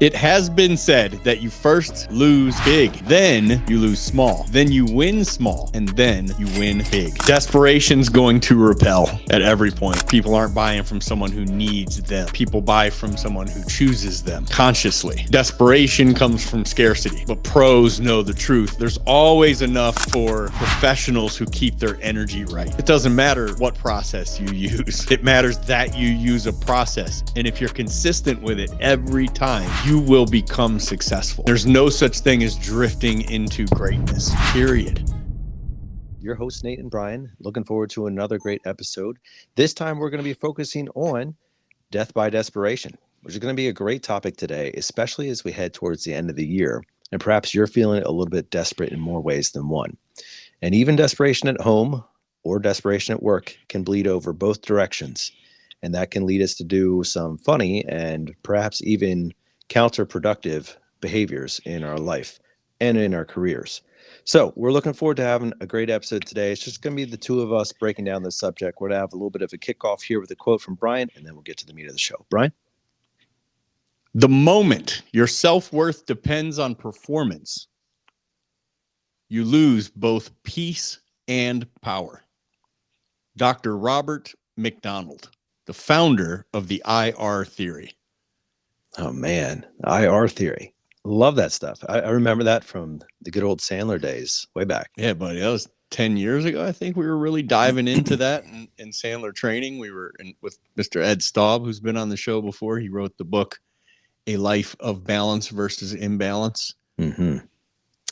It has been said that you first lose big, then you lose small, then you win small, and then you win big. Desperation's going to repel at every point. People aren't buying from someone who needs them. People buy from someone who chooses them consciously. Desperation comes from scarcity, but pros know the truth. There's always enough for professionals who keep their energy right. It doesn't matter what process you use. It matters that you use a process. And if you're consistent with it every time, you will become successful. There's no such thing as drifting into greatness, period. Your host, Nate and Brian, looking forward to another great episode. This time, we're going to be focusing on death by desperation, which is going to be a great topic today, especially as we head towards the end of the year. And perhaps you're feeling a little bit desperate in more ways than one. And even desperation at home or desperation at work can bleed over both directions. And that can lead us to do some funny and perhaps even counterproductive behaviors in our life and in our careers. So we're looking forward to having a great episode today. It's just going to be the two of us breaking down this subject. We're going to have a little bit of a kickoff here with a quote from Brian, and then we'll get to the meat of the show. Brian? The moment your self-worth depends on performance, you lose both peace and power. Dr. Robert McDonald, the founder of the IR theory. Oh, man. IR theory. Love that stuff. I remember that from the good old Sandler days way back. Yeah, buddy. That was 10 years ago. I think we were really diving into that in Sandler training. We were with Mr. Ed Staub, who's been on the show before. He wrote the book, A Life of Balance versus Imbalance. Mm-hmm.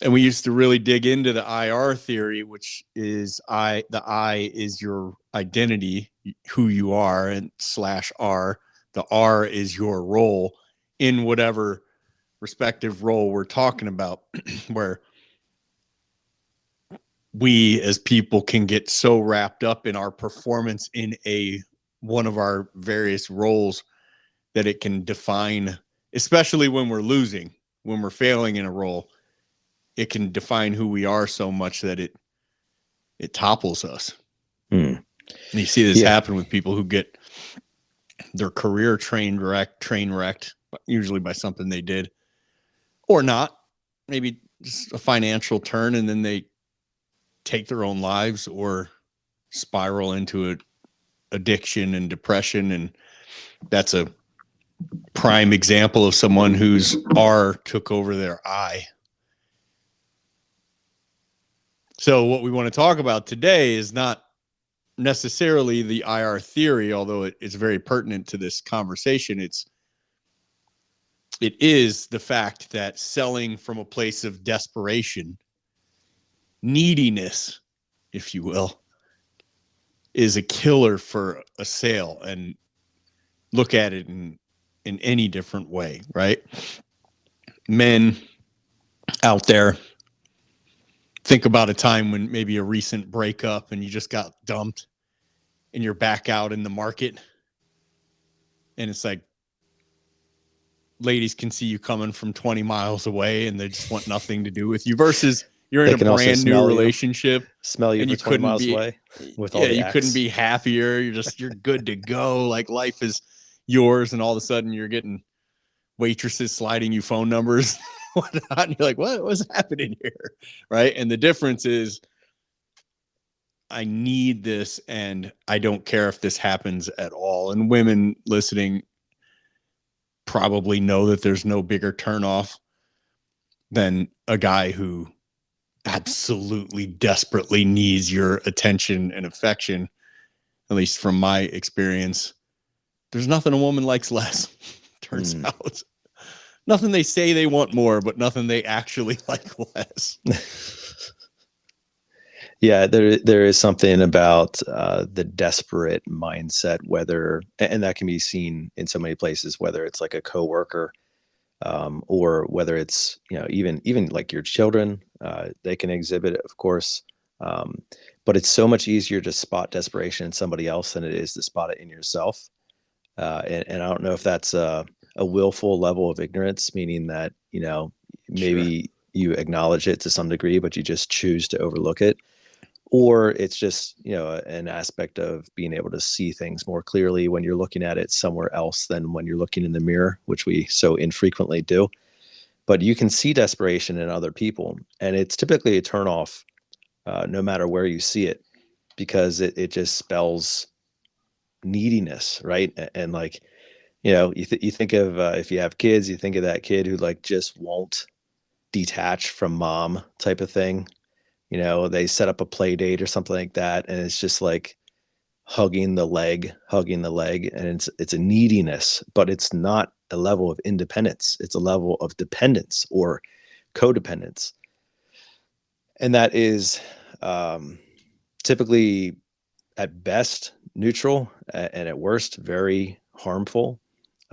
And we used to really dig into the IR theory, which is the I is your identity, who you are, and /R. The R is your role in whatever respective role we're talking about, where we as people can get so wrapped up in our performance in one of our various roles that it can define, especially when we're losing, when we're failing in a role, it can define who we are so much that it topples us. And you see this happen with people who get their career train wrecked, usually by something they did or not, maybe just a financial turn, and then they take their own lives or spiral into addiction and depression. And that's a prime example of someone whose R took over their I. So what we want to talk about today is not necessarily the IR theory, although it's very pertinent to this conversation. It is the fact that selling from a place of desperation, neediness, if you will, is a killer for a sale. And look at it in any different way, right? Men out there, think about a time when maybe a recent breakup and you just got dumped and you're back out in the market. And it's like, ladies can see you coming from 20 miles away and they just want nothing to do with you, versus you're in a brand new relationship. Smell you for 20 miles away with all the you couldn't be happier. You're good to go. Like, life is yours. And all of a sudden you're getting waitresses sliding you phone numbers. Whatnot, and you're like, what was happening here? Right. And the difference is, I need this and I don't care if this happens at all. And women listening probably know that there's no bigger turnoff than a guy who absolutely desperately needs your attention and affection. At least from my experience, there's nothing a woman likes less, turns out. Nothing they say they want more, but nothing they actually like less. Yeah, there is something about the desperate mindset, and that can be seen in so many places, whether it's like a coworker, or whether it's, even like your children, they can exhibit it, of course. But it's so much easier to spot desperation in somebody else than it is to spot it in yourself. And I don't know if that's a willful level of ignorance, meaning that, maybe you acknowledge it to some degree, but you just choose to overlook it. or it's just, an aspect of being able to see things more clearly when you're looking at it somewhere else than when you're looking in the mirror, which we so infrequently do. But you can see desperation in other people, and it's typically a turnoff, no matter where you see it, because it just spells neediness, right? And like, you think of, if you have kids, you think of that kid who like just won't detach from mom type of thing. They set up a play date or something like that, and it's just like hugging the leg, and it's a neediness, but it's not a level of independence. It's a level of dependence or codependence. And that is typically at best neutral, and at worst very harmful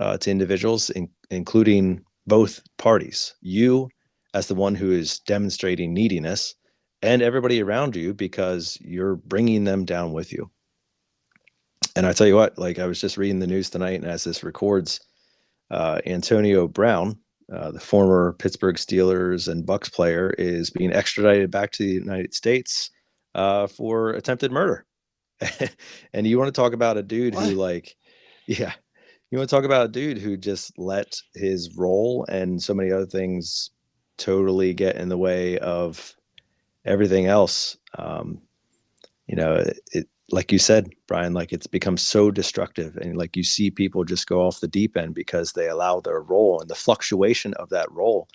to individuals, including both parties. You as the one who is demonstrating neediness, and everybody around you, because you're bringing them down with you. And I tell you what, like I was just reading the news tonight, and as this records, Antonio Brown, the former Pittsburgh Steelers and Bucks player, is being extradited back to the United States for attempted murder. And you want to talk about a dude who, like, yeah, you want to talk about a dude who just let his role and so many other things totally get in the way of everything else. It, like you said, Brian, like it's become so destructive, and like you see people just go off the deep end because they allow their role and the fluctuation of that role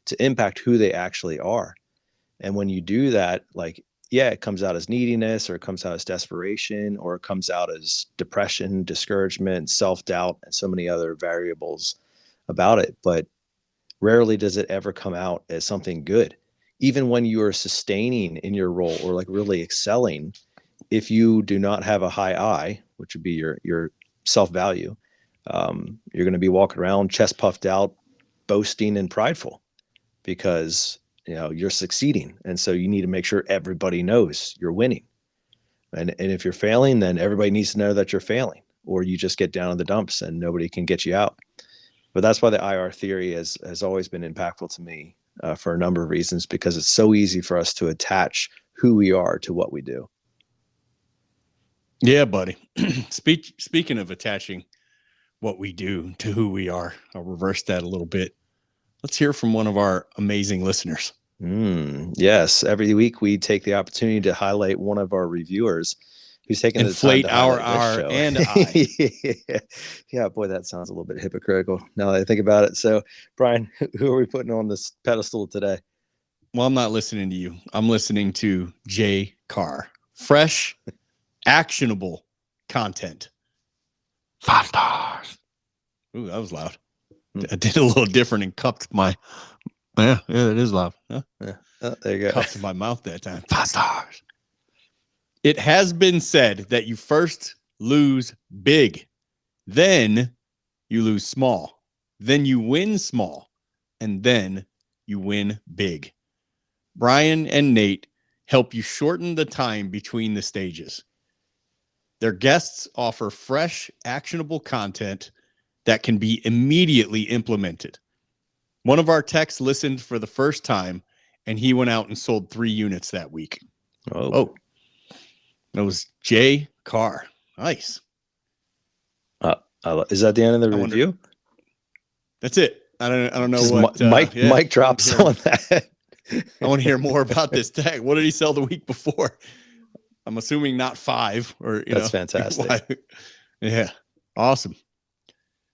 to impact who they actually are. And when you do that, like, yeah, it comes out as neediness, or it comes out as desperation, or it comes out as depression, discouragement, self-doubt, and so many other variables about it. But rarely does it ever come out as something good. Even when you are sustaining in your role or like really excelling, if you do not have a high I, which would be your self-value, you're going to be walking around chest puffed out, boasting and prideful, because you're succeeding, and so you need to make sure everybody knows you're winning. And if you're failing, then everybody needs to know that you're failing, or you just get down in the dumps and nobody can get you out. But that's why the IR theory has always been impactful to me, for a number of reasons, because it's so easy for us to attach who we are to what we do. Yeah, buddy. Speaking of attaching what we do to who we are, I'll reverse that a little bit. Let's hear from one of our amazing listeners. Yes. Every week we take the opportunity to highlight one of our reviewers who's taken the time to highlight this show. And I. Yeah, boy, that sounds a little bit hypocritical now that I think about it. So, Brian, who are we putting on this pedestal today? Well, I'm not listening to you. I'm listening to Jay Carr. Fresh, actionable content. 5 stars. Ooh, that was loud. I did a little different and cupped my. Yeah, it is loud. Huh? Yeah. Oh, there you go. Cupped my mouth that time. 5 stars. It has been said that you first lose big, then you lose small, then you win small, and then you win big. Brian and Nate help you shorten the time between the stages. Their guests offer fresh, actionable content that can be immediately implemented. One of our techs listened for the first time, and he went out and sold 3 units that week. Oh. That was Jay Carr. Nice. Is that the end of the review? That's it. I don't know just what mic drops on that. I want to hear more about this tech. What did he sell the week before? I'm assuming not 5 or That's fantastic. Yeah. Awesome.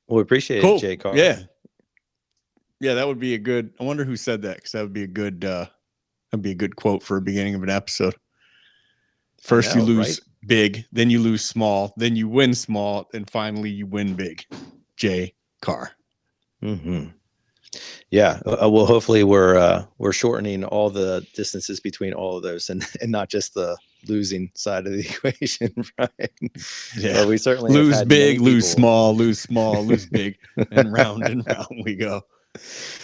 Well, we appreciate it, Jay Carr. Yeah. Yeah, that would be a good. I wonder who said that, because that would be a good quote for a beginning of an episode. First you lose big, then you lose small, then you win small, and finally you win big. Jay Carr. Mm-hmm. Yeah. Well, hopefully we're shortening all the distances between all of those, and not just the losing side of the equation, Brian. Yeah. We certainly lose big, lose small, lose big, and round we go.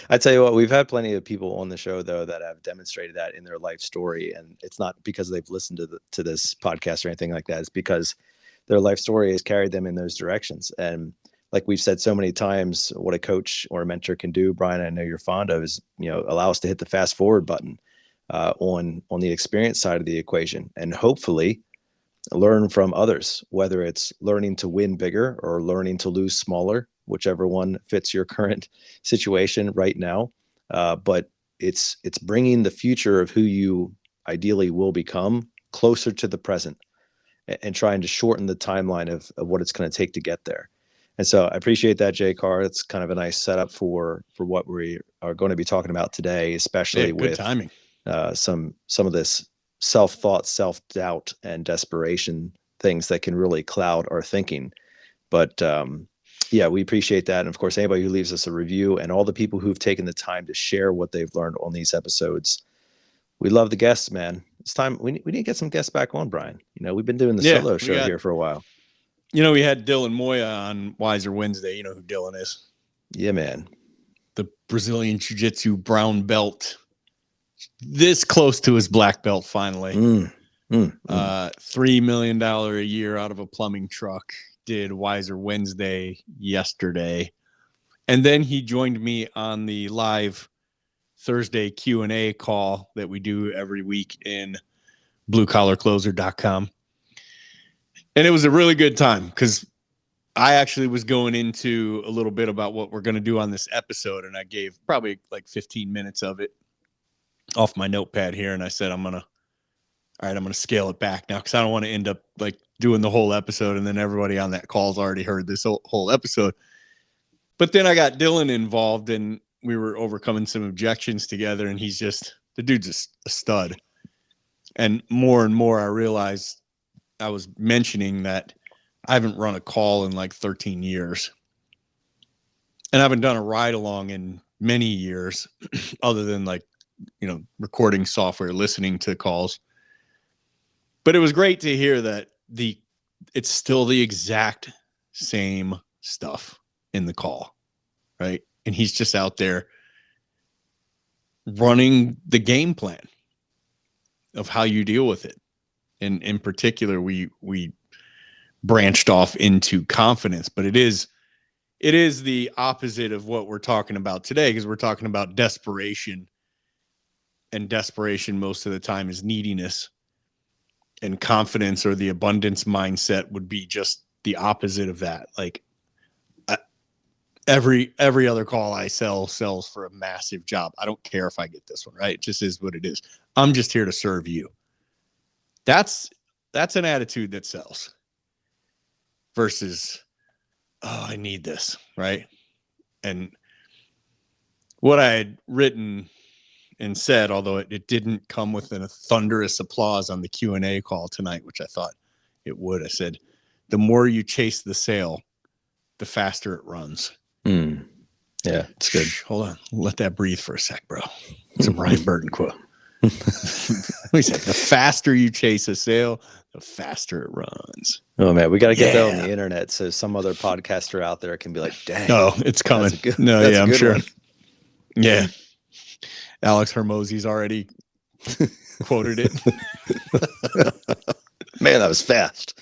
I tell you what, we've had plenty of people on the show, though, that have demonstrated that in their life story. And it's not because they've listened to this podcast or anything like that. It's because their life story has carried them in those directions. And like we've said so many times, what a coach or a mentor can do, Brian, I know you're fond of, is, allow us to hit the fast forward button. on the experience side of the equation, and hopefully learn from others, whether it's learning to win bigger or learning to lose smaller, whichever one fits your current situation right now. But it's bringing the future of who you ideally will become closer to the present, and trying to shorten the timeline of what it's going to take to get there. And so I appreciate that, Jay Carr. It's kind of a nice setup for what we are going to be talking about today, especially good with timing. some of this self-thought, self-doubt, and desperation things that can really cloud our thinking. But yeah, we appreciate that. And of course, anybody who leaves us a review and all the people who've taken the time to share what they've learned on these episodes. We love the guests, man. It's time. We need to get some guests back on, Brian. You know, we've been doing the solo show here for a while. You know, we had Dylan Moya on Wiser Wednesday. You know who Dylan is? Yeah, man. The Brazilian Jiu-Jitsu brown belt. This close to his black belt finally. $3 million a year out of a plumbing truck. Did Wiser Wednesday yesterday. And then he joined me on the live Thursday Q&A call that we do every week in bluecollarcloser.com. And it was a really good time because I actually was going into a little bit about what we're going to do on this episode. And I gave probably like 15 minutes of it off my notepad here. And I said, I'm going to scale it back now because I don't want to end up like doing the whole episode. And then everybody on that call's already heard this whole episode. But then I got Dylan involved and we were overcoming some objections together. And the dude's just a stud. And more I realized I was mentioning that I haven't run a call in like 13 years. And I haven't done a ride along in many years other than like, you know, recording software, listening to calls. But it was great to hear that it's still the exact same stuff in the call, right? And he's just out there running the game plan of how you deal with it. And in particular, we branched off into confidence, but it is the opposite of what we're talking about today, because we're talking about desperation, and desperation most of the time is neediness, and confidence or the abundance mindset would be just the opposite of that. Like every other call I sells for a massive job. I don't care if I get this one, right? It just is what it is. I'm just here to serve you. That's an attitude that sells versus, oh, I need this, right? And what I had written and said, although it didn't come with a thunderous applause on the Q&A call tonight, which I thought it would. I said, the more you chase the sale, the faster it runs. Yeah, it's good. Hold on. Let that breathe for a sec, bro. It's a Brian Burton quote. We said, the faster you chase a sale, the faster it runs. Oh man, we got to get that on the internet so some other podcaster out there can be like, dang. Oh, it's coming. I'm sure. One. Yeah. Alex Hermosi's already quoted it. Man, that was fast.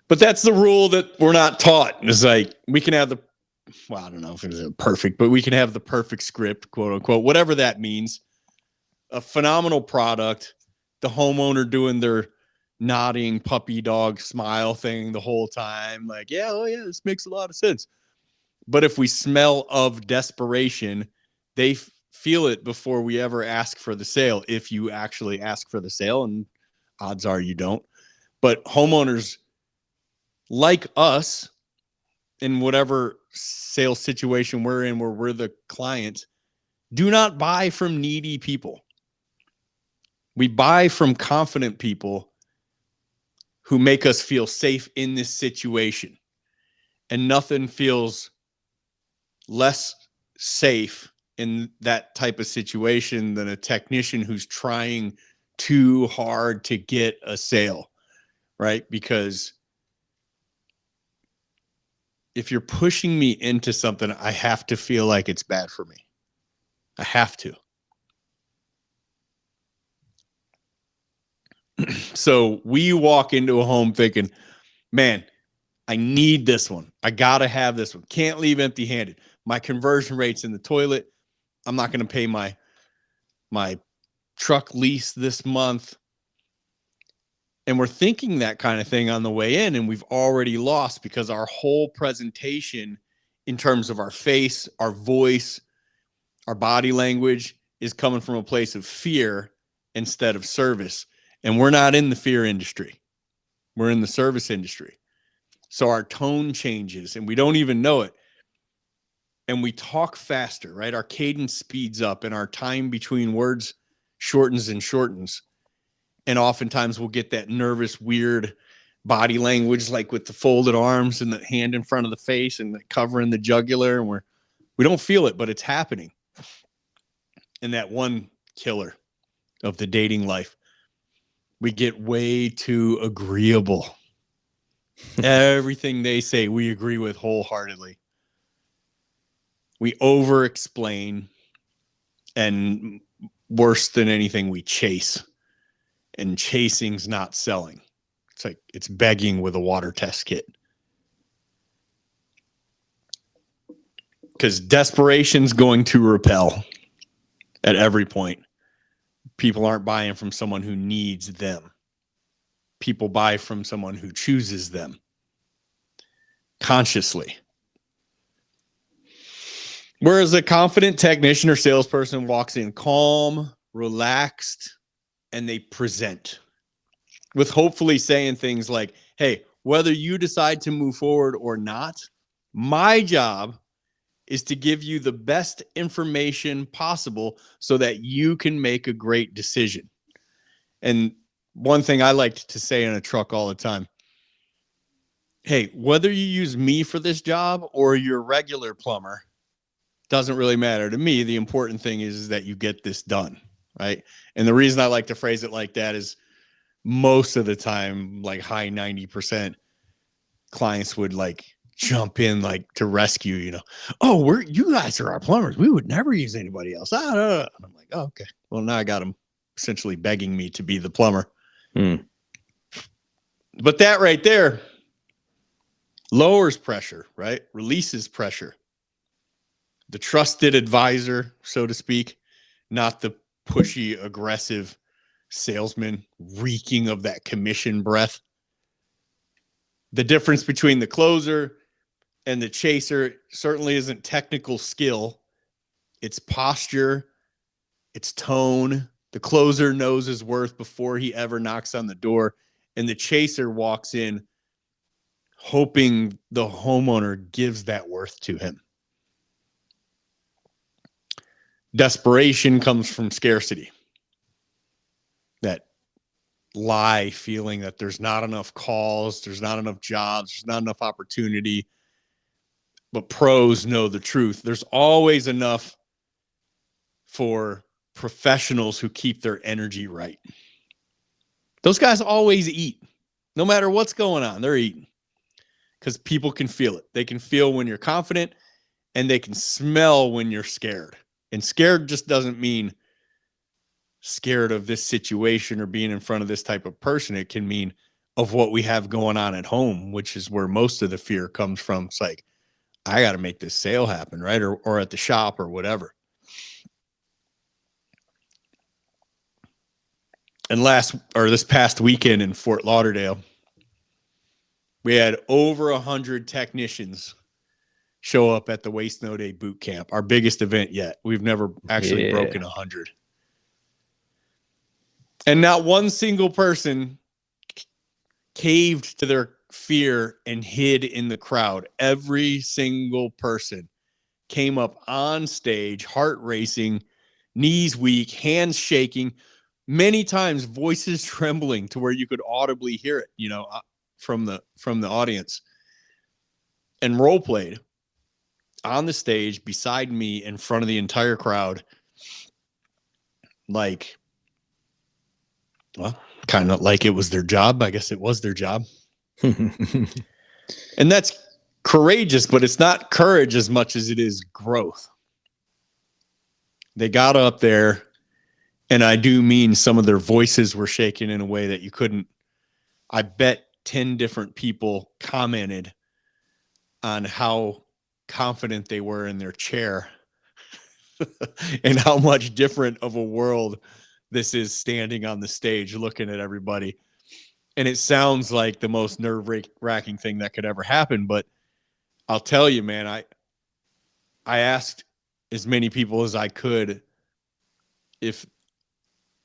But that's the rule that we're not taught. It's like we can have I don't know if it's perfect, but we can have the perfect script, quote unquote, whatever that means. A phenomenal product, the homeowner doing their nodding puppy dog smile thing the whole time. Like, yeah, oh yeah, this makes a lot of sense. But if we smell of desperation, they feel it before we ever ask for the sale. If you actually ask for the sale, and odds are you don't. But homeowners like us, in whatever sales situation we're in, where we're the client, do not buy from needy people. We buy from confident people who make us feel safe in this situation. And nothing feels less safe in that type of situation than a technician who's trying too hard to get a sale, right? Because if you're pushing me into something, I have to feel like it's bad for me. I have to. So we walk into a home thinking, man, I need this one. I got to have this one. Can't leave empty-handed. My conversion rate's in the toilet. I'm not going to pay my my truck lease this month. And we're thinking that kind of thing on the way in, and we've already lost because our whole presentation in terms of our face, our voice, our body language is coming from a place of fear instead of service. And we're not in the fear industry. We're in the service industry. So our tone changes and we don't even know it. And we talk faster, right? Our cadence speeds up and our time between words shortens and shortens. And oftentimes we'll get that nervous, weird body language, like with the folded arms and the hand in front of the face and the covering the jugular. And we don't feel it, but it's happening. And that one killer of the dating life, we get way too agreeable. Everything they say, we agree with wholeheartedly. We over explain, and worse than anything, we chase. And chasing's not selling. It's like it's begging with a water test kit. Because desperation's going to repel at every point. People aren't buying from someone who needs them. People buy from someone who chooses them consciously. Whereas a confident technician or salesperson walks in calm, relaxed, and they present with hopefully saying things like, hey, whether you decide to move forward or not, my job is to give you the best information possible so that you can make a great decision. And one thing I like to say in a truck all the time, hey, whether you use me for this job or your regular plumber, doesn't really matter to me. The important thing is that you get this done, right? And the reason I like to phrase it like that is most of the time, like high 90%, clients would like jump in like to rescue, oh, you guys are our plumbers. We would never use anybody else. And I'm like, oh, okay. Well, now I got them essentially begging me to be the plumber. But that right there lowers pressure, right? Releases pressure. The trusted advisor, so to speak, not the pushy, aggressive salesman reeking of that commission breath. The difference between the closer and the chaser certainly isn't technical skill. It's posture, it's tone. The closer knows his worth before he ever knocks on the door, and the chaser walks in hoping the homeowner gives that worth to him. Desperation comes from scarcity. That lie feeling that there's not enough calls, there's not enough jobs, there's not enough opportunity. But pros know the truth. There's always enough for professionals who keep their energy right. Those guys always eat. No matter what's going on, they're eating. Because people can feel it. They can feel when you're confident, and they can smell when you're scared. And scared just doesn't mean scared of this situation or being in front of this type of person. It can mean of what we have going on at home, which is where most of the fear comes from. It's like, I got to make this sale happen, right? Or at the shop or whatever. And this past weekend in Fort Lauderdale, we had over 100 technicians show up at the Waste No Day boot camp, our biggest event yet. We've never actually broken 100. And not one single person caved to their fear and hid in the crowd. Every single person came up on stage, heart racing, knees weak, hands shaking, many times voices trembling to where you could audibly hear it, from the audience, and role played on the stage beside me in front of the entire crowd. Like, well, kind of like it was their job. I guess it was their job. And that's courageous, but it's not courage as much as it is growth. They got up there, and I do mean some of their voices were shaking in a way that you couldn't. I bet 10 different people commented on how confident they were in their chair and how much different of a world this is standing on the stage looking at everybody. And it sounds like the most nerve-wracking thing that could ever happen, but I'll tell you, man, I asked as many people as I could if,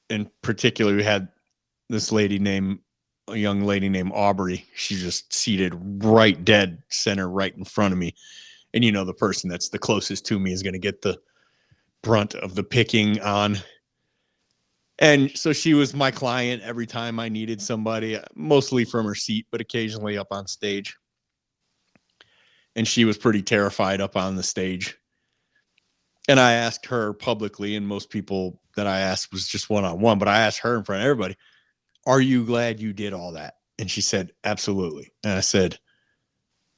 in particular, we had this a young lady named Aubrey. She's just seated right dead center, right in front of me. And you know, the person that's the closest to me is going to get the brunt of the picking on. And so she was my client every time I needed somebody, mostly from her seat, but occasionally up on stage. And she was pretty terrified up on the stage. And I asked her publicly, and most people that I asked was just one-on-one, but I asked her in front of everybody, are you glad you did all that? And she said, absolutely. And I said,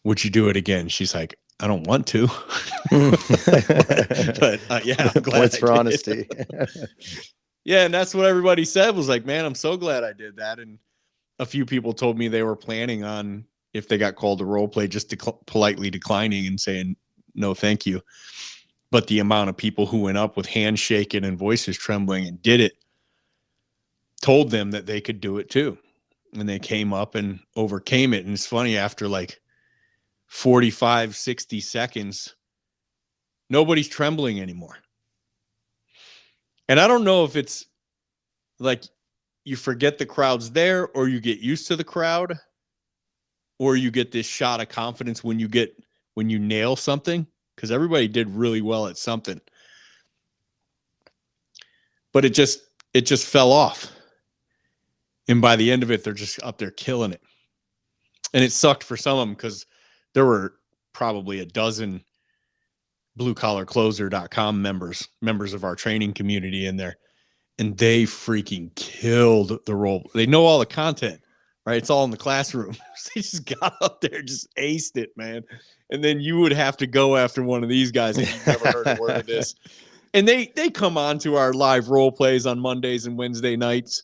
would you do it again? She's like, I don't want to. but yeah, I'm glad Points for honesty. Yeah, and that's what everybody said was like, man, I'm so glad I did that. And a few people told me they were planning on, if they got called to role play, just politely declining and saying, no, thank you. But the amount of people who went up with hands shaking and voices trembling and did it told them that they could do it too. And they came up and overcame it. And it's funny, after like 45, 60 seconds, nobody's trembling anymore. And I don't know if it's like you forget the crowd's there, or you get used to the crowd, or you get this shot of confidence when you nail something, because everybody did really well at something. But it just fell off. And by the end of it, they're just up there killing it. And it sucked for some of them, because there were probably a dozen bluecollarcloser.com members of our training community in there. And they freaking killed the role. They know all the content, right? It's all in the classroom. So they just got up there, just aced it, man. And then you would have to go after one of these guys if you've never heard a word of this. And they come on to our live role plays on Mondays and Wednesday nights.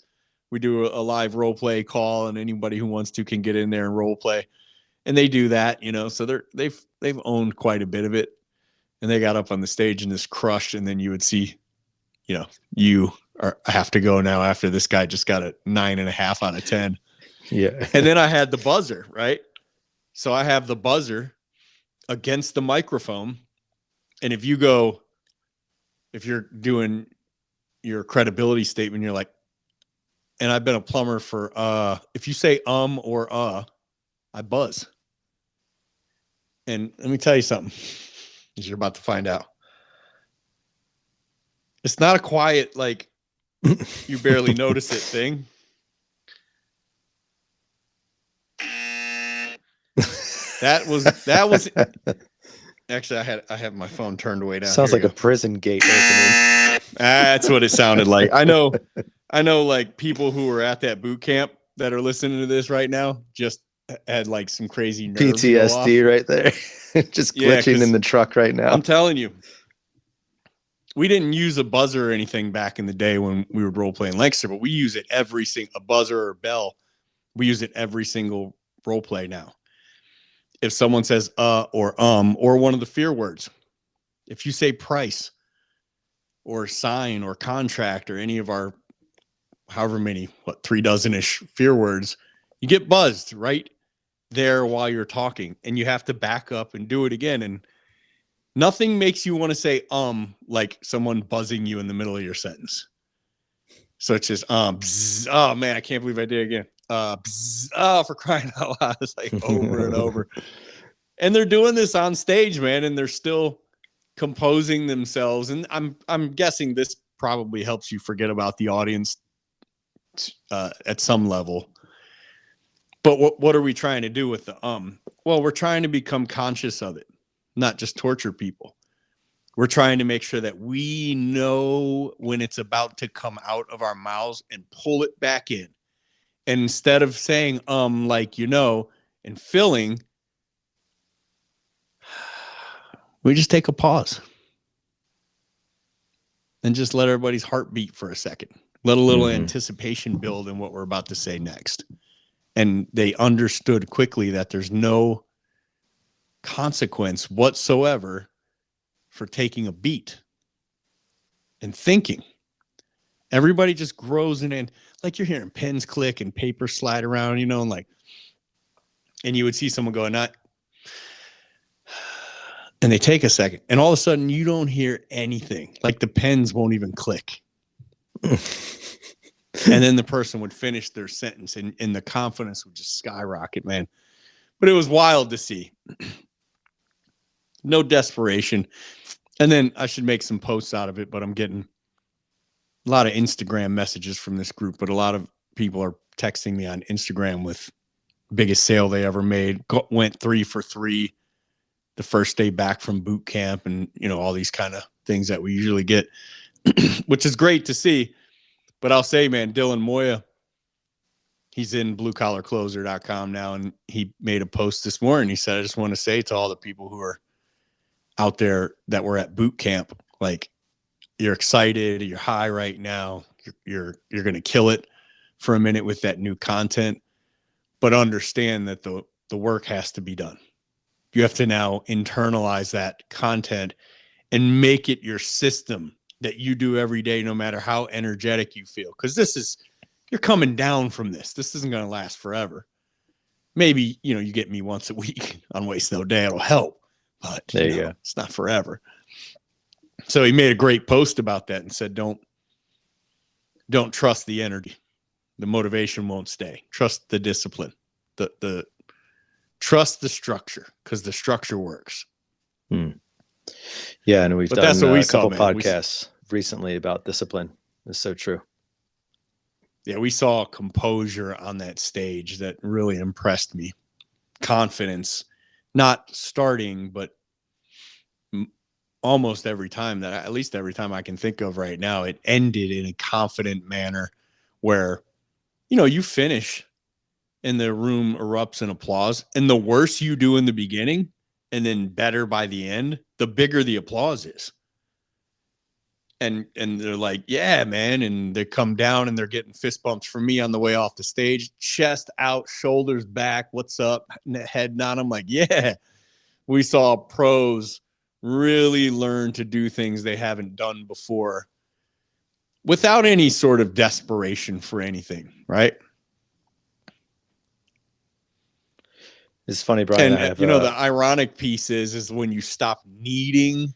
We do a live role play call, and anybody who wants to can get in there and role play. And they do that, you know, so they've owned quite a bit of it. And they got up on the stage and just crushed. And then you would see, you know, I have to go now after this guy just got a 9.5 out of 10. Yeah. And then I had the buzzer, right? So I have the buzzer against the microphone. And if you're doing your credibility statement, you're like, and I've been a plumber for, if you say or I buzz. And let me tell you something, as you're about to find out. It's not a quiet, like, you barely notice it thing. That was actually, I have my phone turned way down. Sounds like a prison gate opening. That's what it sounded like. I know like people who were at that boot camp that are listening to this right now just had like some crazy nerves PTSD right there. Just glitching in the truck right now. I'm telling you. We didn't use a buzzer or anything back in the day when we would role play in Lancaster, but we use it a buzzer or bell. We use it every single role play now. If someone says or one of the fear words, if you say price or sign or contract or any of our however many, 3 dozen-ish fear words, you get buzzed right there while you're talking, and you have to back up and do it again. And nothing makes you want to say like someone buzzing you in the middle of your sentence. So it's just bzz, oh man, I can't believe I did it again. Bzz, oh, for crying out loud. It's like over and over. And they're doing this on stage, man, and they're still composing themselves. And I'm guessing this probably helps you forget about the audience at some level. But what are we trying to do with the Well, we're trying to become conscious of it, not just torture people. We're trying to make sure that we know when it's about to come out of our mouths and pull it back in. And instead of saying, like, you know, and filling, we just take a pause and just let everybody's heart beat for a second. Let a little anticipation build in what we're about to say next. And they understood quickly that there's no consequence whatsoever for taking a beat. and thinking. Everybody just grows in, and like you're hearing pens click and paper slide around, you know, and like, and you would see someone going, not, and they take a second, and all of a sudden you don't hear anything. Like the pens won't even click. And then the person would finish their sentence, and the confidence would just skyrocket, man. But it was wild to see. No desperation. And then I should make some posts out of it, but I'm getting a lot of Instagram messages from this group, but a lot of people are texting me on Instagram with biggest sale they ever made. Went 3 for 3 the first day back from boot camp, and, you know, all these kind of things that we usually get, which is great to see. But I'll say, man, Dylan Moya, he's in bluecollarcloser.com now, and he made a post this morning. He said, I just want to say to all the people who are out there that were at boot camp, like, you're excited, you're high right now, you're going to kill it for a minute with that new content, but understand that the work has to be done. You have to now internalize that content and make it your system that you do every day, no matter how energetic you feel. Because you're coming down from this. This isn't going to last forever. Maybe, you know, you get me once a week on Waste No Day, it'll help, but there you go. It's not forever. So he made a great post about that and said, don't trust the energy. The motivation won't stay. Trust the discipline. The trust the structure, because the structure works. Yeah, and we've done a couple podcasts recently about discipline. It's so true. Yeah, we saw composure on that stage that really impressed me. Confidence, not starting, but almost every time at least every time I can think of right now, it ended in a confident manner where, you know, you finish and the room erupts in applause, and the worse you do in the beginning and then better by the end, the bigger the applause is. And they're like, yeah, man. And they come down and they're getting fist bumps from me on the way off the stage, chest out, shoulders back. What's up? Head nod. I'm like, yeah, we saw pros really learn to do things they haven't done before without any sort of desperation for anything. Right. It's funny, Brian. And the ironic piece is when you stop needing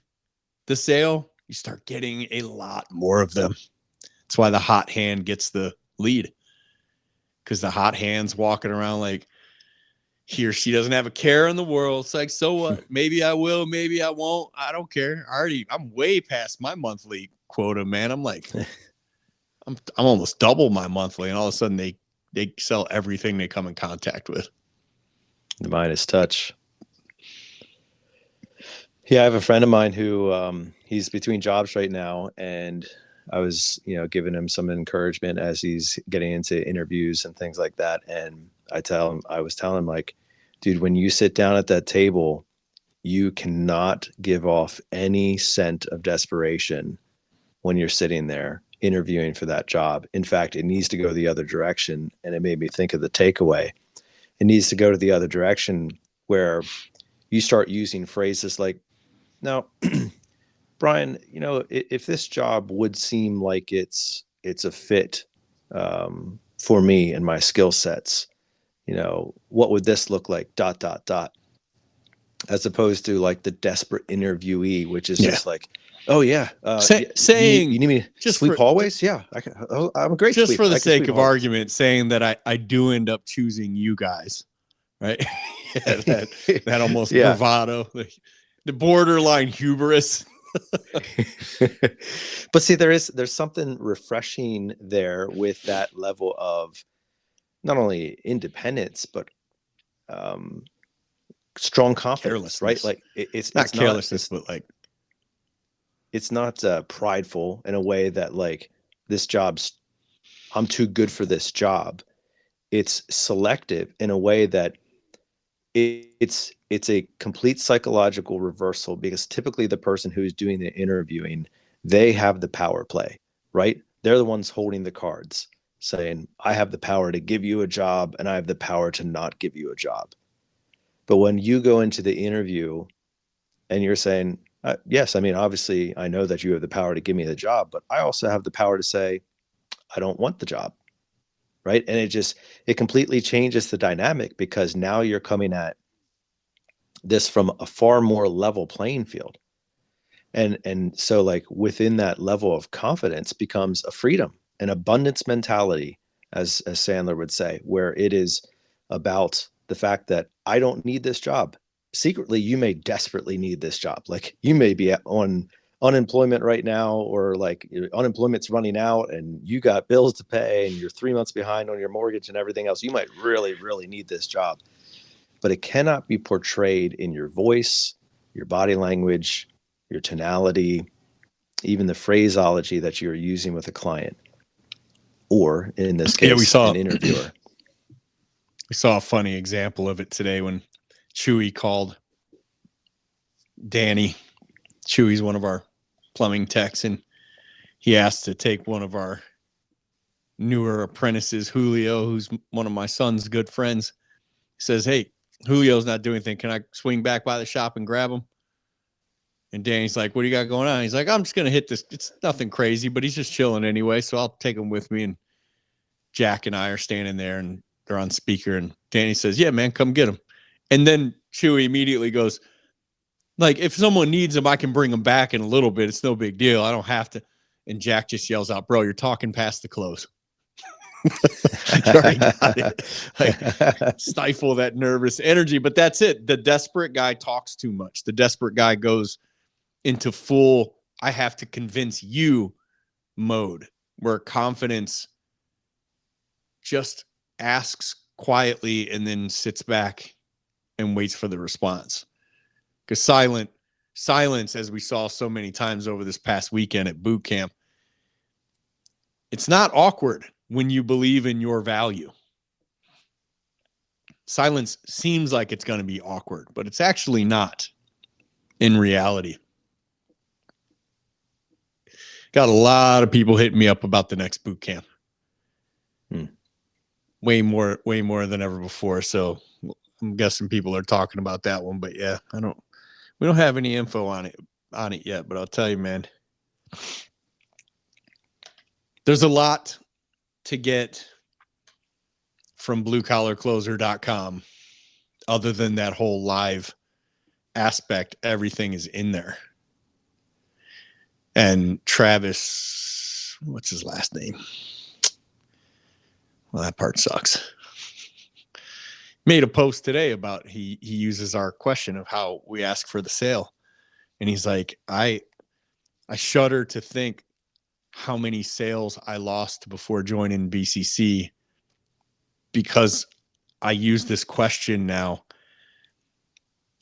the sale, you start getting a lot more of them. That's why the hot hand gets the lead, because the hot hand's walking around like he or she doesn't have a care in the world. It's like, so what? Maybe I will, maybe I won't. I don't care. I'm way past my monthly quota, man. I'm like, I'm almost double my monthly, and all of a sudden they sell everything they come in contact with. The Midas touch. Yeah, I have a friend of mine who he's between jobs right now, and I was, giving him some encouragement as he's getting into interviews and things like that. And I was telling him, like, dude, when you sit down at that table, you cannot give off any scent of desperation when you're sitting there interviewing for that job. In fact, it needs to go the other direction. And it made me think of the takeaway. It needs to go to the other direction where you start using phrases like, now, Brian, if this job would seem like it's a fit for me and my skill sets, what would this look like? ... As opposed to like the desperate interviewee, which is just like, oh yeah, saying you need me to sweep hallways? Yeah, I'm a great just sweep. For the sake of argument, saying that I do end up choosing you guys, right? Yeah, that almost bravado, the borderline hubris. But see, there's something refreshing there with that level of not only independence but strong confidence, right? Like it's not carelessness, but like it's not prideful in a way that like I'm too good for this job. It's selective in a way that it's a complete psychological reversal, because typically the person who's doing the interviewing, they have the power play, right? They're the ones holding the cards, saying, I have the power to give you a job and I have the power to not give you a job. But when you go into the interview and you're saying, Yes, I mean, obviously, I know that you have the power to give me the job, but I also have the power to say, I don't want the job, right? And it completely changes the dynamic because now you're coming at this from a far more level playing field. And so like within that level of confidence becomes a freedom, an abundance mentality, as Sandler would say, where it is about the fact that I don't need this job. Secretly, you may desperately need this job. Like you may be on unemployment right now, or like unemployment's running out and you got bills to pay and you're 3 months behind on your mortgage and everything else. You might really, really need this job, but it cannot be portrayed in your voice, your body language, your tonality, even the phraseology that you're using with a client, or in this Yeah, case, an interviewer. we saw a funny example of it today when Chewy called Danny. Chewy's one of our plumbing techs, and he asked to take one of our newer apprentices, Julio, who's one of my son's good friends. He says, "Hey, Julio's not doing anything. Can I swing back by the shop and grab him?" And Danny's like, "What do you got going on?" He's like, "I'm just going to hit this. It's nothing crazy, but he's just chilling anyway. So I'll take him with me." And Jack and I are standing there and they're on speaker. And Danny says, "Yeah, man, come get him." And then Chewy immediately goes, like, if someone needs him, I can bring him back in a little bit. It's no big deal. I don't have to. And Jack just yells out, "Bro, you're talking past the close." You already got it. Like, stifle that nervous energy. But that's it. The desperate guy talks too much. The desperate guy goes into full, I have to convince you mode, where confidence just asks quietly and then sits back and waits for the response. Because silence, as we saw so many times over this past weekend at boot camp, it's not awkward when you believe in your value. Silence seems like it's going to be awkward, but it's actually not in reality. Got a lot of people hitting me up about the next boot camp. Way more than ever before. So I'm guessing people are talking about that one, but yeah, we don't have any info on it yet, but I'll tell you, man, there's a lot to get from bluecollarcloser.com. Other than that whole live aspect, everything is in there. And Travis, what's his last name? Well, that part sucks. Made a post today about he uses our question of how we ask for the sale. And he's like, I shudder to think how many sales I lost before joining BCC because I use this question now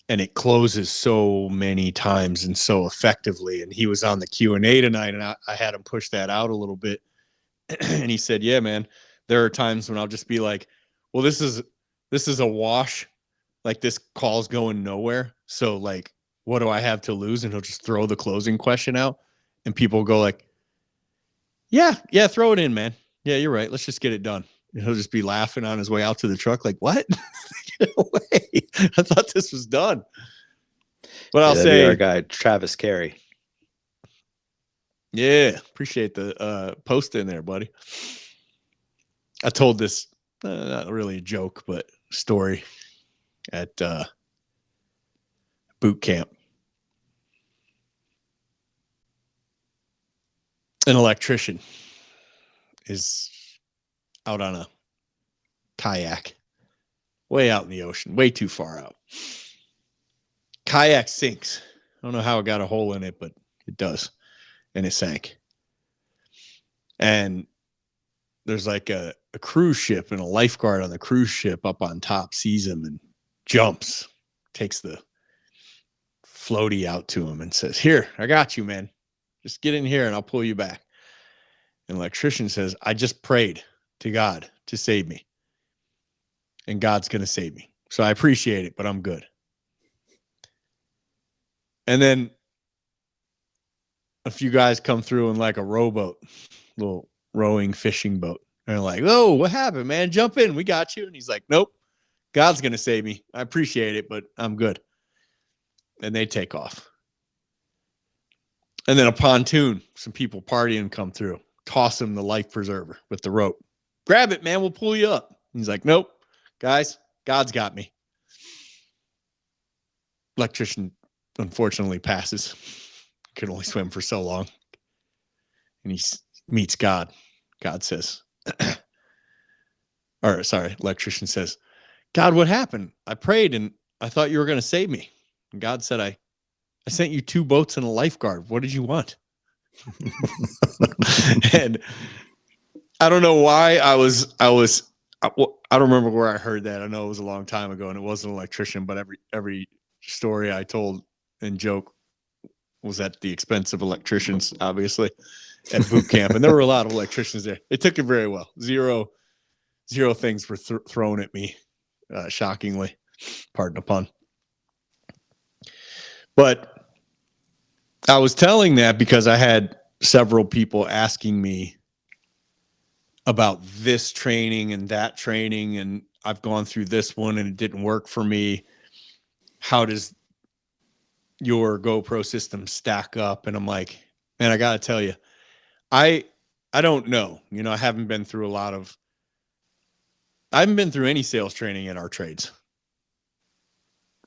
and it closes so many times and so effectively. And he was on the Q&A tonight and I had him push that out a little bit. And he said, "Yeah, man, there are times when I'll just be like, well, this is a wash. Like, this call's going nowhere. So like, what do I have to lose?" And he'll just throw the closing question out and people go like, yeah, throw it in, man. Yeah, you're right. Let's just get it done. And he'll just be laughing on his way out to the truck. Like, what? Get away. I thought this was done. But I'll that'd be our say, guy, Travis Carey. yeah, appreciate the post in there, buddy. I told this, not really a joke, but story at boot camp. An electrician is out on a kayak, way out in the ocean, way too far out. Kayak sinks. I don't know how it got a hole in it, but it does. And it sank. And there's like a cruise ship, and a lifeguard on the cruise ship up on top sees him and jumps, takes the floaty out to him and says, "Here, I got you, man. Just get in here and I'll pull you back." And the electrician says, "I just prayed to God to save me. And God's going to save me. So I appreciate it, but I'm good." And then a few guys come through in like a rowboat, little rowing fishing boat. And they're like, "Oh, what happened, man? Jump in. We got you." And he's like, "Nope. God's going to save me. I appreciate it, but I'm good." And they take off. And then a pontoon, some people partying come through, toss him the life preserver with the rope. Grab it, man. We'll pull you up. He's like, nope, guys, God's got me. Electrician, unfortunately, passes. Can only swim for so long. And he meets God. God says, electrician says, God, what happened? I prayed and I thought you were going to save me. And God said, I sent you 2 boats and a lifeguard. What did you want? And I don't know why I don't remember where I heard that. I know it was a long time ago and it wasn't an electrician, but every story I told and joke was at the expense of electricians, obviously, at boot camp. And there were a lot of electricians there. They took it very well. Zero things were thrown at me, shockingly. Pardon the pun. But I was telling that because I had several people asking me about this training and that training, and I've gone through this one and it didn't work for me. How does your GoPro system stack up? And I'm like, man, I got to tell you, I don't know. You know, I haven't been through any sales training in our trades.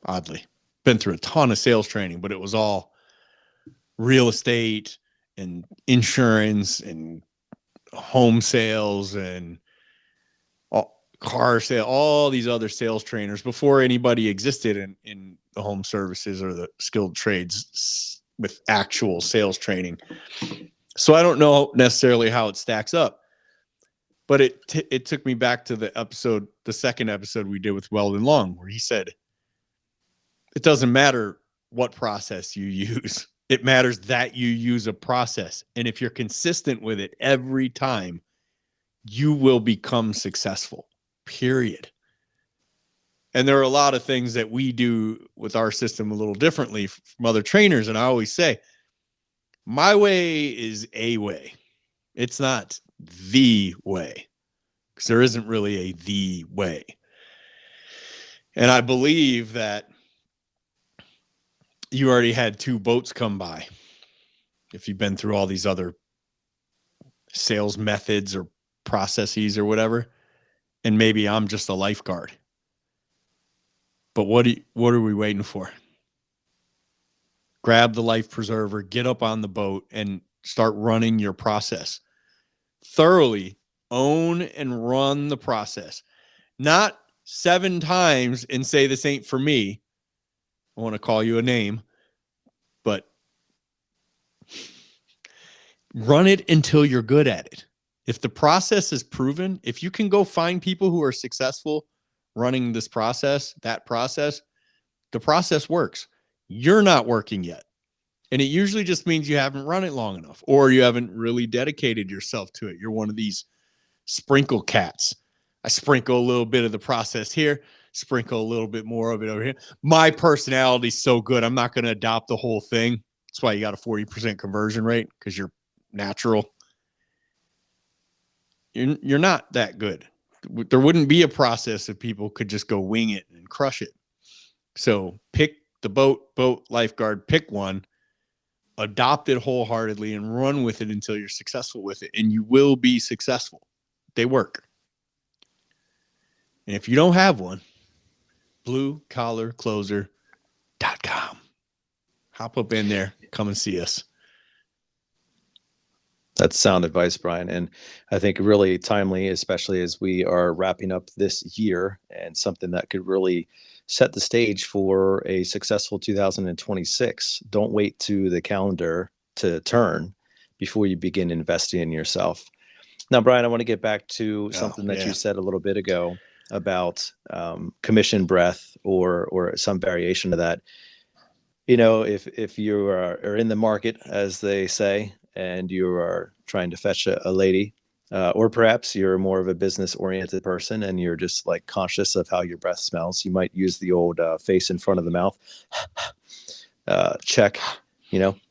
Oddly, been through a ton of sales training, but it was all real estate and insurance and home sales and car sale, all these other sales trainers before anybody existed in the home services or the skilled trades with actual sales training. So I don't know necessarily how it stacks up, but it took me back to the second episode we did with Weldon Long, where he said, it doesn't matter what process you use. It matters that you use a process. And if you're consistent with it every time, you will become successful, period. And there are a lot of things that we do with our system a little differently from other trainers. And I always say, my way is a way. It's not the way, because there isn't really the way. And I believe that you already had 2 boats come by. If you've been through all these other sales methods or processes or whatever, and maybe I'm just a lifeguard. But what are we waiting for? Grab the life preserver, get up on the boat, and start running your process. Thoroughly own and run the process. Not 7 times and say, this ain't for me. I want to call you a name, but run it until you're good at it. If the process is proven, if you can go find people who are successful running this process, the process works. You're not working yet. And it usually just means you haven't run it long enough, or you haven't really dedicated yourself to it. You're one of these sprinkle cats. I sprinkle a little bit of the process here, sprinkle a little bit more of it over here. My personality's so good, I'm not going to adopt the whole thing. That's why you got a 40% conversion rate, because you're natural. You're not that good. There wouldn't be a process if people could just go wing it and crush it. So pick the boat, lifeguard, pick one, adopt it wholeheartedly, and run with it until you're successful with it. And you will be successful. They work. And if you don't have one, bluecollarcloser.com. Hop up in there. Come and see us. That's sound advice, Brian. And I think really timely, especially as we are wrapping up this year, and something that could really set the stage for a successful 2026. Don't wait to the calendar to turn before you begin investing in yourself. Now, Brian, I want to get back to something that you said a little bit ago about commission breath or some variation of that. You know, if you are in the market, as they say, and you are trying to fetch a lady, or perhaps you're more of a business-oriented person and you're just like conscious of how your breath smells, you might use the old face in front of the mouth check,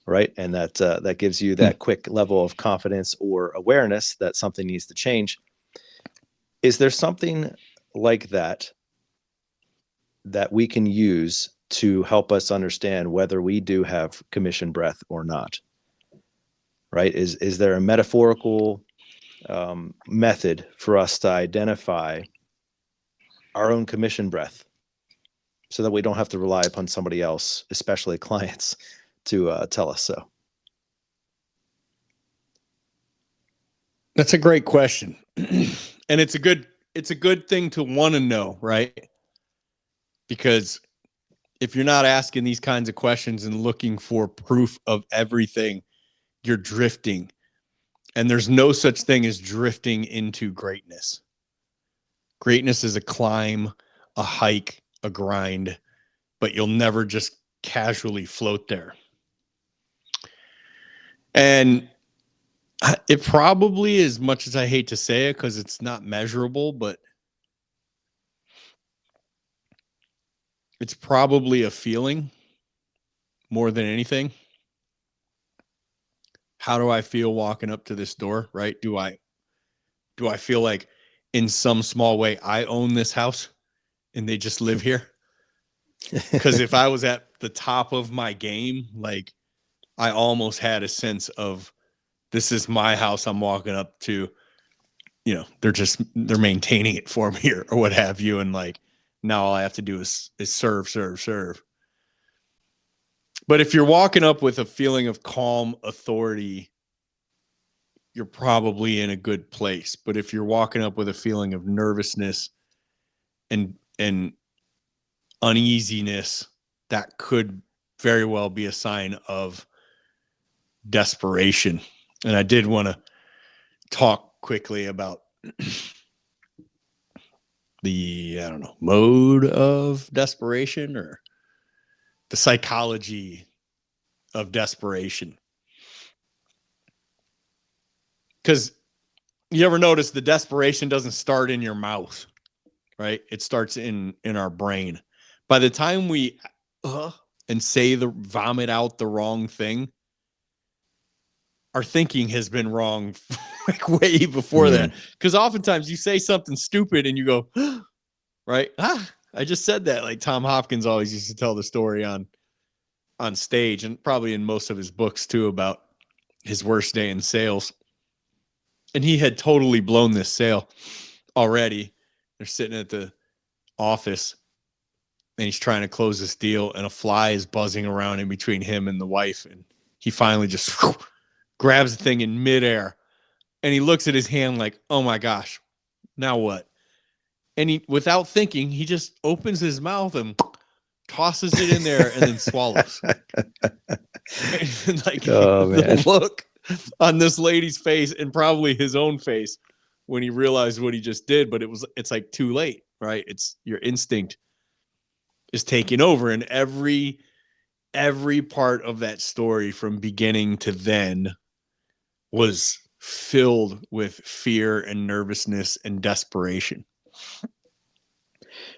right? And that gives you that quick level of confidence or awareness that something needs to change. Is there something like that we can use to help us understand whether we do have commission breath or not? right? Is there a metaphorical method for us to identify our own commission breath so that we don't have to rely upon somebody else, especially clients, to tell us so? That's a great question. And it's a good thing to want to know, right? Because if you're not asking these kinds of questions and looking for proof of everything, you're drifting. And there's no such thing as drifting into greatness. Greatness is a climb, a hike, a grind, but you'll never just casually float there. And it probably, as much as I hate to say it because it's not measurable, but it's probably a feeling more than anything. How do I feel walking up to this door, right? Do I feel like in some small way I own this house and they just live here? Because if I was at the top of my game, like I almost had a sense of this is my house I'm walking up to, they're maintaining it for me or what have you. And like, now all I have to do is serve. But if you're walking up with a feeling of calm authority, you're probably in a good place. But if you're walking up with a feeling of nervousness and uneasiness, that could very well be a sign of desperation. And I did want to talk quickly about the, mode of desperation or the psychology of desperation. Because you ever notice the desperation doesn't start in your mouth, right? It starts in our brain. By the time we and vomit out the wrong thing, our thinking has been wrong like way before that. Because oftentimes you say something stupid and you go, right? I just said that. Like Tom Hopkins always used to tell the story on stage and probably in most of his books too about his worst day in sales. And he had totally blown this sale already. They're sitting at the office and he's trying to close this deal and a fly is buzzing around in between him and the wife. And he finally just grabs the thing in midair and he looks at his hand like, oh my gosh, now what? And he, without thinking, he just opens his mouth and tosses it in there and then swallows. And like the look on this lady's face and probably his own face when he realized what he just did, but it's like too late, right? It's your instinct is taking over, and every part of that story from beginning to then was filled with fear and nervousness and desperation.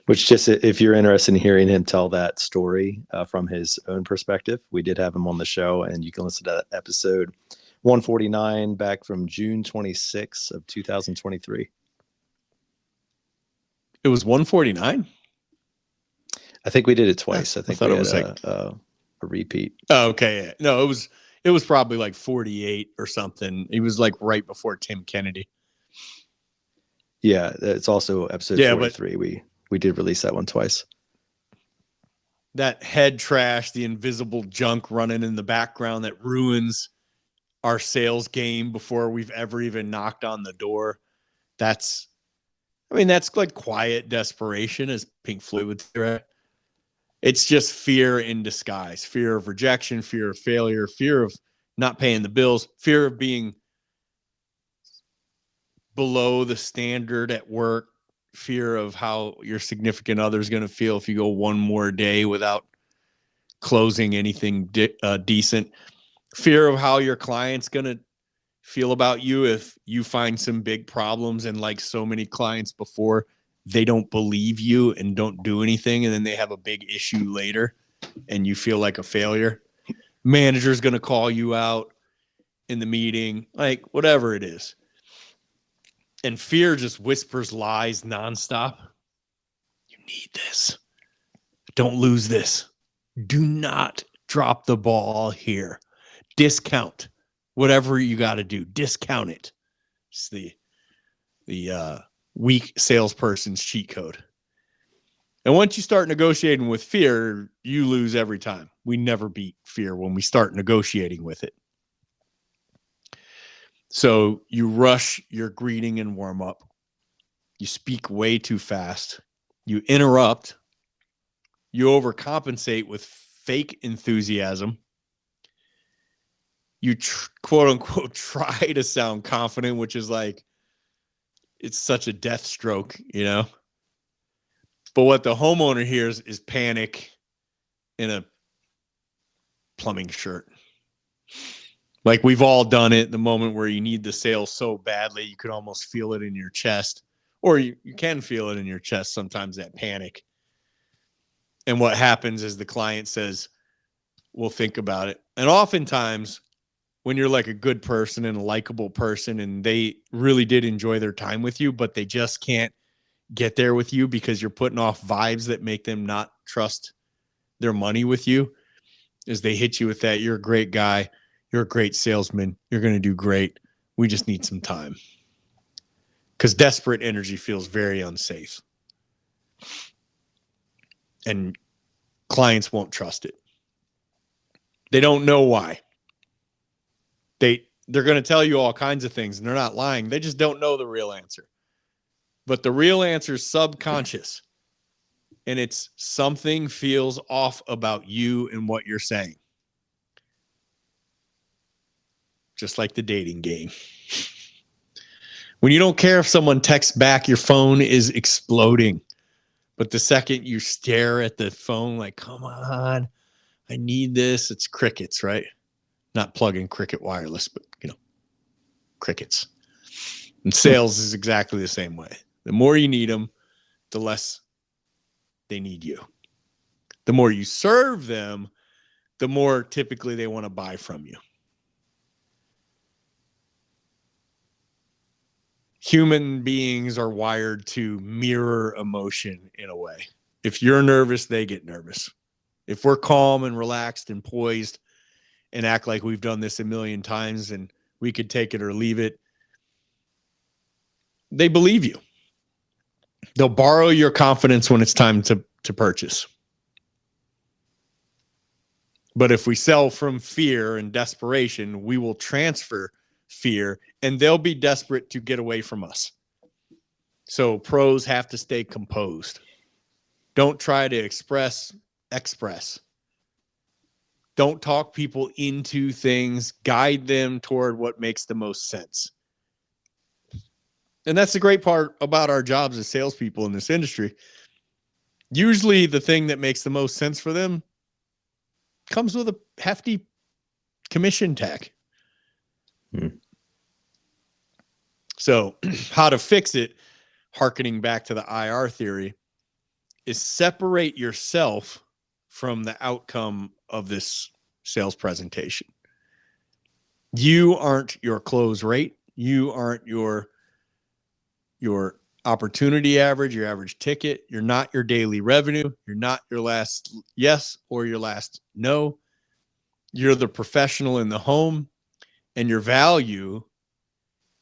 Which, just if you're interested in hearing him tell that story from his own perspective, we did have him on the show, and you can listen to that episode 149 back from June 26th of 2023. It was 149? I think we did it twice. I think thought we it was had a repeat. Oh, okay. Yeah. No, it was probably like 48 or something. He was like right before Tim Kennedy. Yeah, it's also episode 43. We did release that one twice. That head trash, the invisible junk running in the background that ruins our sales game before we've ever even knocked on the door. That's like quiet desperation, as Pink Floyd would say, right? It's just fear in disguise, fear of rejection, fear of failure, fear of not paying the bills, fear of being below the standard at work, fear of how your significant other is going to feel if you go one more day without closing anything decent, fear of how your client's going to feel about you if you find some big problems, and like so many clients before, they don't believe you and don't do anything, and then they have a big issue later and you feel like a failure. Manager's going to call you out in the meeting, like whatever it is. And fear just whispers lies nonstop. You need this. Don't lose this. Do not drop the ball here. Discount whatever you got to do, discount it. It's the weak salesperson's cheat code. And once you start negotiating with fear, you lose every time. We never beat fear when we start negotiating with it. So you rush your greeting and warm up. You speak way too fast. You interrupt. You overcompensate with fake enthusiasm. You quote unquote try to sound confident, which is like, it's such a death stroke, you know? But what the homeowner hears is panic in a plumbing shirt. Like we've all done it, the moment where you need the sale so badly, you could almost feel it in your chest, or you can feel it in your chest sometimes, that panic. And what happens is the client says, we'll think about it. And oftentimes when you're like a good person and a likable person and they really did enjoy their time with you, but they just can't get there with you because you're putting off vibes that make them not trust their money with you, is they hit you with that, you're a great guy, you're a great salesman, you're going to do great, we just need some time. Because desperate energy feels very unsafe. And clients won't trust it. They don't know why. They're going to tell you all kinds of things and they're not lying. They just don't know the real answer. But the real answer is subconscious. And it's something feels off about you and what you're saying. Just like the dating game. When you don't care if someone texts back, your phone is exploding. But the second you stare at the phone like, come on, I need this, it's crickets, right? Not plug-in Cricket wireless, but, crickets. And sales is exactly the same way. The more you need them, the less they need you. The more you serve them, the more typically they want to buy from you. Human beings are wired to mirror emotion in a way. If you're nervous, they get nervous. If we're calm and relaxed and poised and act like we've done this a million times and we could take it or leave it, they believe you. They'll borrow your confidence when it's time to purchase. But if we sell from fear and desperation, we will transfer fear and they'll be desperate to get away from us. So pros have to stay composed. Don't try to express. Don't talk people into things. Guide them toward what makes the most sense. And that's the great part about our jobs as salespeople in this industry. Usually the thing that makes the most sense for them comes with a hefty commission tag. So how to fix it, hearkening back to the IR theory, is separate yourself from the outcome of this sales presentation. You aren't your close rate. You aren't your opportunity average, your average ticket. You're not your daily revenue. You're not your last yes or your last no. You're the professional in the home, and your value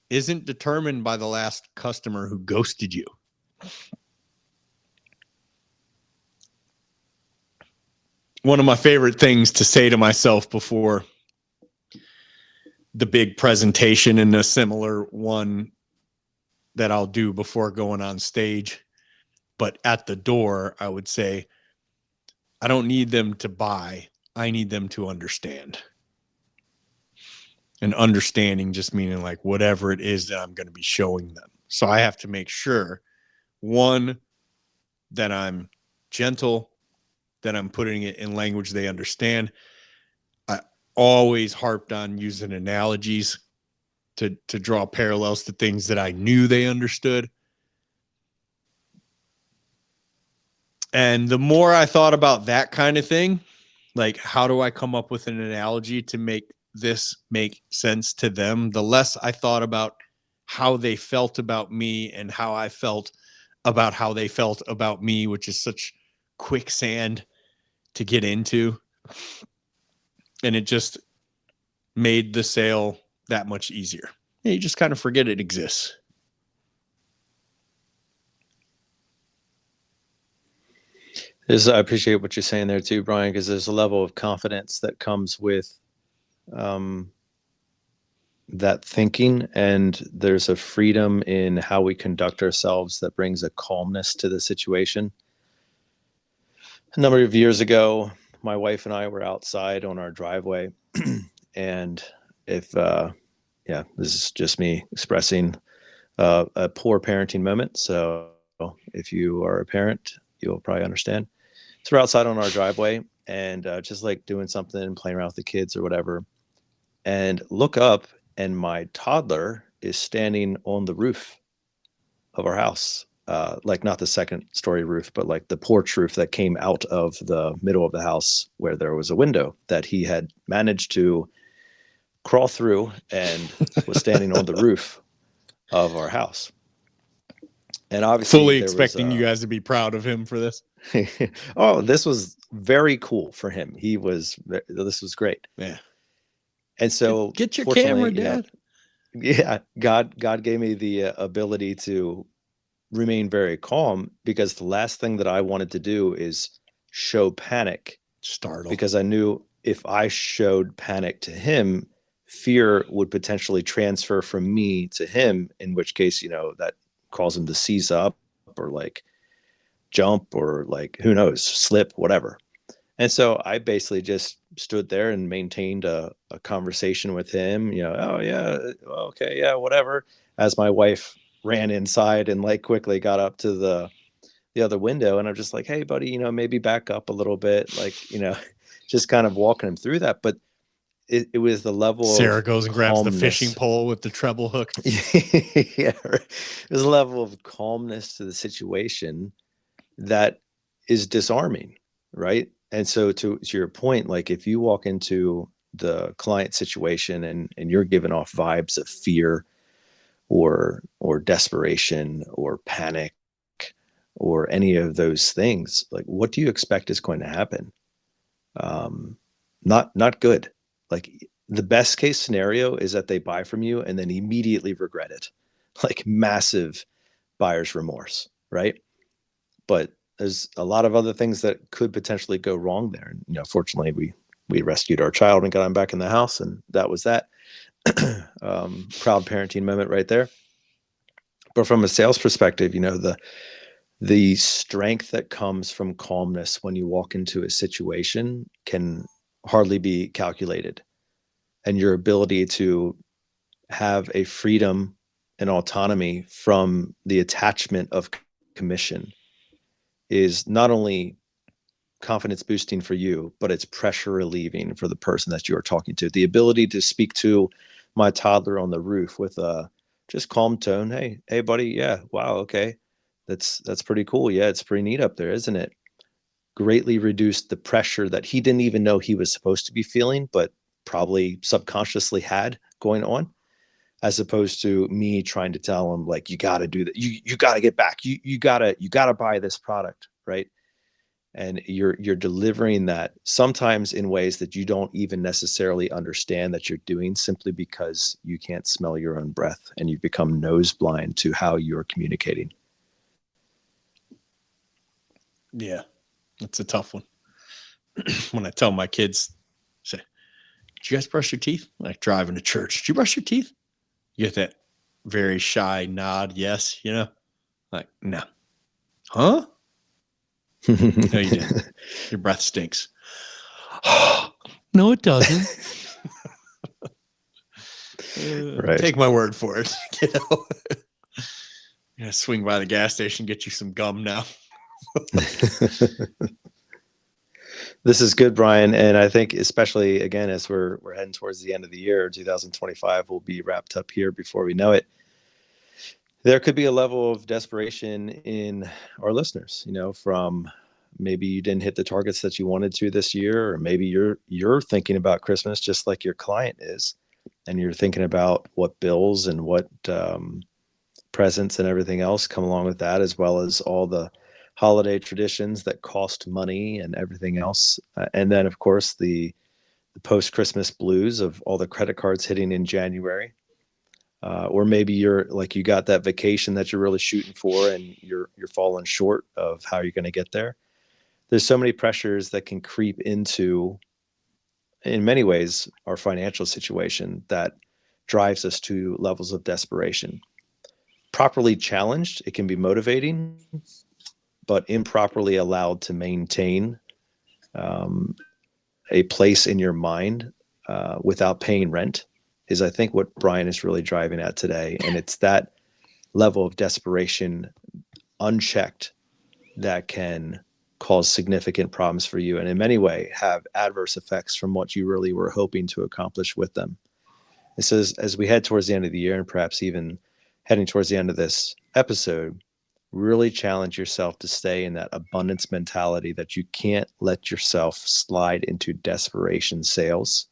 isn't determined by the last customer who ghosted you. One of my favorite things to say to myself before the big presentation, and a similar one that I'll do before going on stage, but at the door, I would say, I don't need them to buy. I need them to understand. And understanding just meaning like whatever it is that I'm going to be showing them. So I have to make sure, one, that I'm gentle, that I'm putting it in language they understand. I always harped on using analogies to draw parallels to things that I knew they understood. And the more I thought about that kind of thing, like how do I come up with an analogy to make this make sense to them, the less I thought about how they felt about me and how I felt about how they felt about me, which is such quicksand to get into. And it just made the sale that much easier. Yeah, you just kind of forget it exists. I appreciate what you're saying there too, Brian, because there's a level of confidence that comes with that thinking, and there's a freedom in how we conduct ourselves that brings a calmness to the situation. A number of years ago, my wife and I were outside on our driveway, and if yeah, this is just me expressing a poor parenting moment. So if you are a parent, you'll probably understand. So we're outside on our driveway and just like doing something, playing around with the kids or whatever, and look up, and my toddler is standing on the roof of our house. Like not the second story roof, but like the porch roof that came out of the middle of the house where there was a window that he had managed to crawl through and was standing on the roof of our house. And obviously fully expecting you guys to be proud of him for this. Oh, this was very cool for him. This was great. Yeah. And so get your camera, Dad. Yeah, God gave me the ability to remain very calm, because the last thing that I wanted to do is show panic. Startle. Because I knew if I showed panic to him, fear would potentially transfer from me to him, in which case, that calls him to seize up or like jump or like, who knows, slip, whatever. And so I basically just stood there and maintained a conversation with him, oh yeah, okay, yeah, whatever. As my wife ran inside and like quickly got up to the other window, and I'm just like, hey buddy, maybe back up a little bit, like, just kind of walking him through that. But it was the level Sarah of goes and grabs the fishing pole with the treble hook. Yeah, there's a level of calmness to the situation that is disarming, right? And so to your point, like if you walk into the client situation and you're giving off vibes of fear or desperation or panic or any of those things, like what do you expect is going to happen? Not good. Like the best case scenario is that they buy from you and then immediately regret it, like massive buyer's remorse, right? But there's a lot of other things that could potentially go wrong there. And, fortunately, we rescued our child and got him back in the house, and that was that. Proud parenting moment right there. But from a sales perspective, the strength that comes from calmness when you walk into a situation can hardly be calculated. And your ability to have a freedom and autonomy from the attachment of commission is not only confidence boosting for you, but it's pressure relieving for the person that you are talking to. The ability to speak to my toddler on the roof with a just calm tone. Hey buddy. Yeah. Wow. Okay. That's pretty cool. Yeah. It's pretty neat up there, isn't it? Greatly reduced the pressure that he didn't even know he was supposed to be feeling, but probably subconsciously had going on, as opposed to me trying to tell him like, you got to do that. You got to get back. You gotta buy this product. Right. And you're delivering that sometimes in ways that you don't even necessarily understand that you're doing, simply because you can't smell your own breath and you become nose blind to how you're communicating. Yeah, that's a tough one. When I tell my kids, say, did you guys brush your teeth? Like driving to church, did you brush your teeth? You get that very shy nod, yes, like, no. Huh? No, you didn't. Your breath stinks. No, it doesn't. Right. Take my word for it. Swing by the gas station, get you some gum now. This is good, Brian. And I think especially, again, as we're heading towards the end of the year, 2025 will be wrapped up here before we know it. There could be a level of desperation in our listeners, from maybe you didn't hit the targets that you wanted to this year, or maybe you're thinking about Christmas just like your client is, and you're thinking about what bills and what presents and everything else come along with that, as well as all the holiday traditions that cost money and everything else. And then, of course, the the post-Christmas blues of all the credit cards hitting in January. Or maybe you're like, you got that vacation that you're really shooting for and you're falling short of how you're going to get there. There's so many pressures that can creep into, in many ways, our financial situation that drives us to levels of desperation. Properly challenged, it can be motivating, but improperly allowed to maintain a place in your mind without paying rent is, I think, what Brian is really driving at today. And it's that level of desperation unchecked that can cause significant problems for you, and in many ways have adverse effects from what you really were hoping to accomplish with them. It says, as we head towards the end of the year, and perhaps even heading towards the end of this episode, really challenge yourself to stay in that abundance mentality, that you can't let yourself slide into desperation sales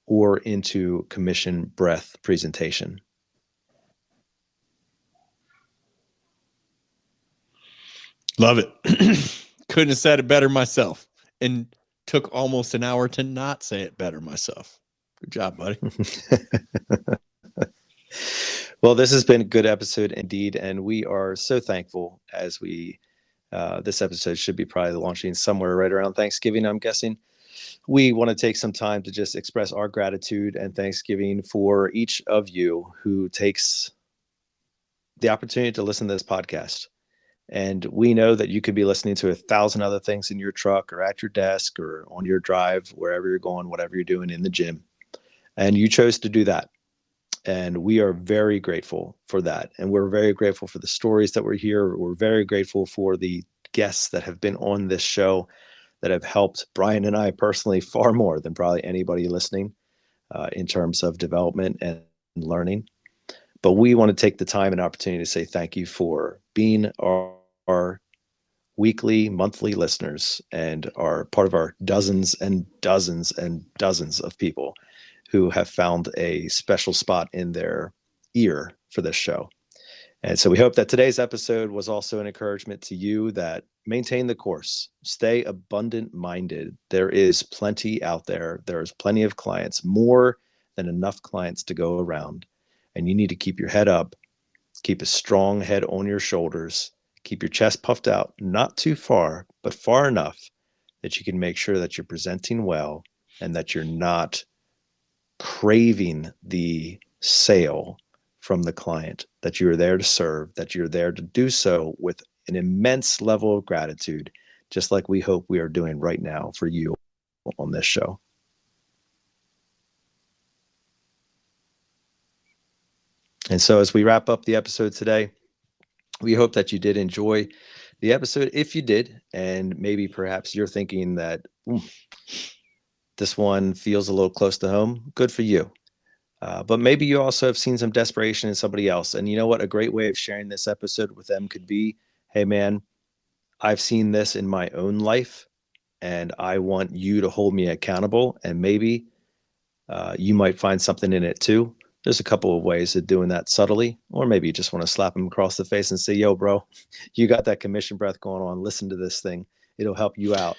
or into commission breath presentation. Love it. Couldn't have said it better myself, and took almost an hour to not say it better myself. Good job, buddy. Well, this has been a good episode indeed, and we are so thankful as we, this episode should be probably launching somewhere right around Thanksgiving, I'm guessing. We want to take some time to just express our gratitude and Thanksgiving for each of you who takes the opportunity to listen to this podcast. And we know that you could be listening to 1,000 other things in your truck or at your desk or on your drive, wherever you're going, whatever you're doing in the gym. And you chose to do that. And we are very grateful for that. And we're very grateful for the stories that were here. We're very grateful for the guests that have been on this show that have helped Brian and I personally far more than probably anybody listening in terms of development and learning. But we want to take the time and opportunity to say thank you for being our weekly, monthly listeners and are part of our dozens and dozens and dozens of people who have found a special spot in their ear for this show. And so we hope that today's episode was also an encouragement to you that maintain the course, stay abundant minded. There is plenty out there. There is plenty of clients, more than enough clients to go around. And you need to keep your head up, keep a strong head on your shoulders, keep your chest puffed out, not too far, but far enough that you can make sure that you're presenting well and that you're not craving the sale from the client, that you're there to serve, that you're there to do so with an immense level of gratitude, just like we hope we are doing right now for you on this show. And so as we wrap up the episode today, we hope that you did enjoy the episode. If you did, and maybe perhaps you're thinking that this one feels a little close to home, good for you. But maybe you also have seen some desperation in somebody else. And you know what? A great way of sharing this episode with them could be, hey, man, I've seen this in my own life, and I want you to hold me accountable. And maybe you might find something in it too. There's a couple of ways of doing that subtly, or maybe you just want to slap them across the face and say, yo, bro, you got that commission breath going on. Listen to this thing. It'll help you out.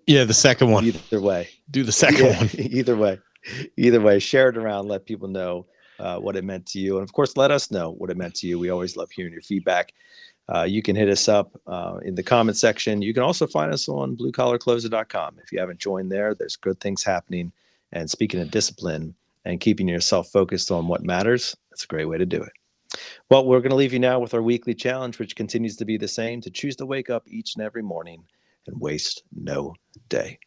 Yeah, the second one. Either way. Do the second one. Either way, share it around, let people know what it meant to you. And of course, let us know what it meant to you. We always love hearing your feedback. You can hit us up in the comment section. You can also find us on bluecollarcloser.com. If you haven't joined there, there's good things happening. And speaking of discipline and keeping yourself focused on what matters, that's a great way to do it. Well, we're going to leave you now with our weekly challenge, which continues to be the same: to choose to wake up each and every morning and waste no day.